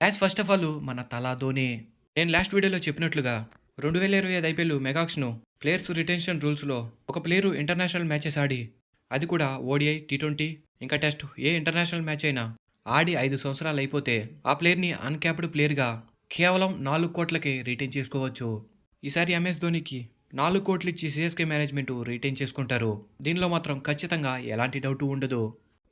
As first of all మన తలా ధోని. నేను లాస్ట్ వీడియోలో చెప్పినట్లుగా 2025 IPL mega auction players retention రూల్స్‌లో ఒక ప్లేయరు ఇంటర్నేషనల్ మ్యాచెస్ ఆడి, అది కూడా ఓడిఐ, టీ20 ఇంకా టెస్ట్ ఏ ఇంటర్నేషనల్ మ్యాచ్ అయినా ఆడి 5 సంవత్సరాలు అయిపోతే ఆ ప్లేయర్‌ని అన్‌క్యాప్డ్ ప్లేయర్‌గా కేవలం 4 కోట్లకే రిటైన్ చేసుకోవచ్చు. ఈసారి ఎంఎస్ ధోనికి 4 కోట్లు ఇచ్చి సీఎస్కే మేనేజ్మెంట్ రిటైన్ చేసుకుంటారు. దీనిలో మాత్రం ఖచ్చితంగా ఎలాంటి డౌటు ఉండదు.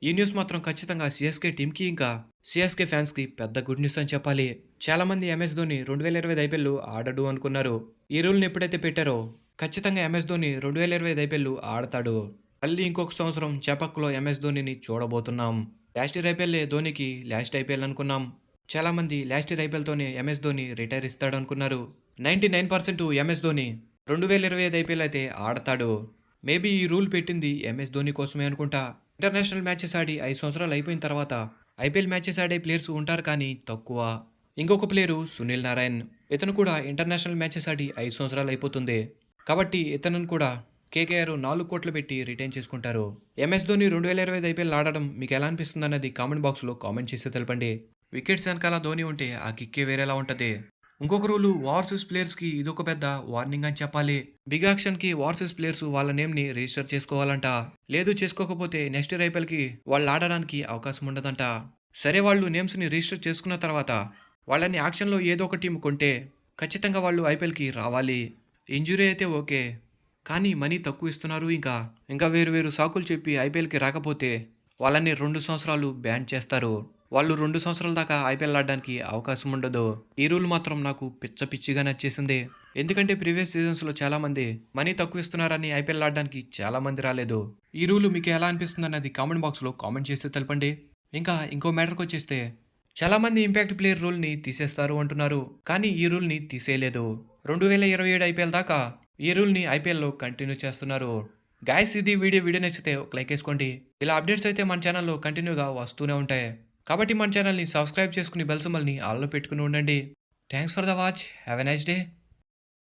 ఈ న్యూస్ మాత్రం ఖచ్చితంగా సీఎస్కే టీమ్‌కి ఇంకా సీఎస్కే ఫ్యాన్స్‌కి పెద్ద గుడ్ న్యూస్ అని చెప్పాలి. చాలామంది ఎంఎస్ ధోని 2025 ఐపీఎల్ ఆడడు అనుకున్నారు. ఈ రూల్‌ని ఎప్పుడైతే పెట్టారో ఖచ్చితంగా ఎంఎస్ ధోని 2025 ఐపీఎల్ ఆడతాడు. మళ్ళీ ఇంకొక సంవత్సరం చెపక్‌లో ఎంఎస్ ధోనిని చూడబోతున్నాం. లాస్ట్ ఇయర్ ఐపీఎల్లే ధోనికి లాస్ట్ ఐపీఎల్ అనుకున్నాం. చాలామంది లాస్ట్ ఇయర్ ఐపీఎల్‌తోనే ఎంఎస్ ధోని రిటైర్ ఇస్తాడనుకున్నారు. 99% ఎంఎస్ ధోని 2025 ఐపీఎల్ అయితే ఆడతాడు. మేబీ ఈ రూల్ పెట్టింది ఎంఎస్ ధోని కోసమే అనుకుంటా. ఇంటర్నేషనల్ మ్యాచెస్ ఆడి 5 సంవత్సరాలు అయిపోయిన తర్వాత ఐపీఎల్ మ్యాచెస్ ఆడే ప్లేయర్స్ ఉంటారు కానీ తక్కువ. ఇంకొక ప్లేయరు సునీల్ నారాయణ్. ఇతను కూడా ఇంటర్నేషనల్ మ్యాచెస్ ఆడి 5 సంవత్సరాలు అయిపోతుంది. కాబట్టి ఇతను కూడా కేకేఆర్ 4 కోట్లు పెట్టి రిటైన్ చేసుకుంటారు. ఎంఎస్ ధోని 2025 ఐపీఎల్ ఆడడం మీకు ఎలా అనిపిస్తుంది అన్నది కామెంట్ బాక్స్లో కామెంట్ చేసి తెలపండి. వికెట్స్ వెనకాల ధోని ఉంటే ఆ కిక్కే వేరేలా ఉంటుంది. ఇంకొక రూలు ఓవర్సీస్ ప్లేయర్స్కి ఇదొక పెద్ద వార్నింగ్ అని చెప్పాలి. బిగ్ యాక్షన్కి ఓవర్సీస్ ప్లేయర్స్ వాళ్ళ నేమ్ని రిజిస్టర్ చేసుకోవాలంట. లేదు చేసుకోకపోతే నెక్స్ట్ ఇయర్ ఐపీఎల్కి వాళ్ళు ఆడడానికి అవకాశం ఉండదంట. సరే వాళ్ళు నేమ్స్ని రిజిస్టర్ చేసుకున్న తర్వాత వాళ్ళని యాక్షన్లో ఏదో ఒక టీం కొంటే ఖచ్చితంగా వాళ్ళు ఐపీఎల్కి రావాలి. ఇంజురీ అయితే ఓకే, కానీ మనీ తక్కువ ఇస్తున్నారు, ఇంకా వేరు వేరు సాకులు చెప్పి ఐపీఎల్కి రాకపోతే వాళ్ళని 2 సంవత్సరాలు బ్యాన్ చేస్తారు. వాళ్ళు 2 సంవత్సరాల దాకా ఐపీఎల్ ఆడడానికి అవకాశం ఉండదు. ఈ రూల్ మాత్రం నాకు పిచ్చిగా నచ్చేసింది. ఎందుకంటే ప్రీవియస్ సీజన్స్లో చాలామంది మనీ తక్కువ ఇస్తున్నారని ఐపీఎల్ ఆడడానికి చాలామంది రాలేదు. ఈ రూల్ మీకు ఎలా అనిపిస్తుంది అన్నది కామెంట్ బాక్స్లో కామెంట్ చేస్తే తెలపండి. ఇంకో మ్యాటర్కి వచ్చేస్తే చాలామంది ఇంపాక్ట్ ప్లేయర్ రూల్ని తీసేస్తారు అంటున్నారు, కానీ ఈ రూల్ని తీసేయలేదు. 2027 ఐపీఎల్ దాకా ఈ రూల్ని ఐపీఎల్లో కంటిన్యూ చేస్తున్నారు. గాయస్, ఇది వీడియో నచ్చితే ఒక లైక్ వేసుకోండి. ఇలా అప్డేట్స్ అయితే మన ఛానల్లో కంటిన్యూగా వస్తూనే ఉంటాయి. కాబట్టి మన ఛానల్ని సబ్స్క్రైబ్ చేసుకుని బెల్ సింబల్ని ఆల్లో పెట్టుకుని ఉండండి. Thanks for the watch. Have a nice day.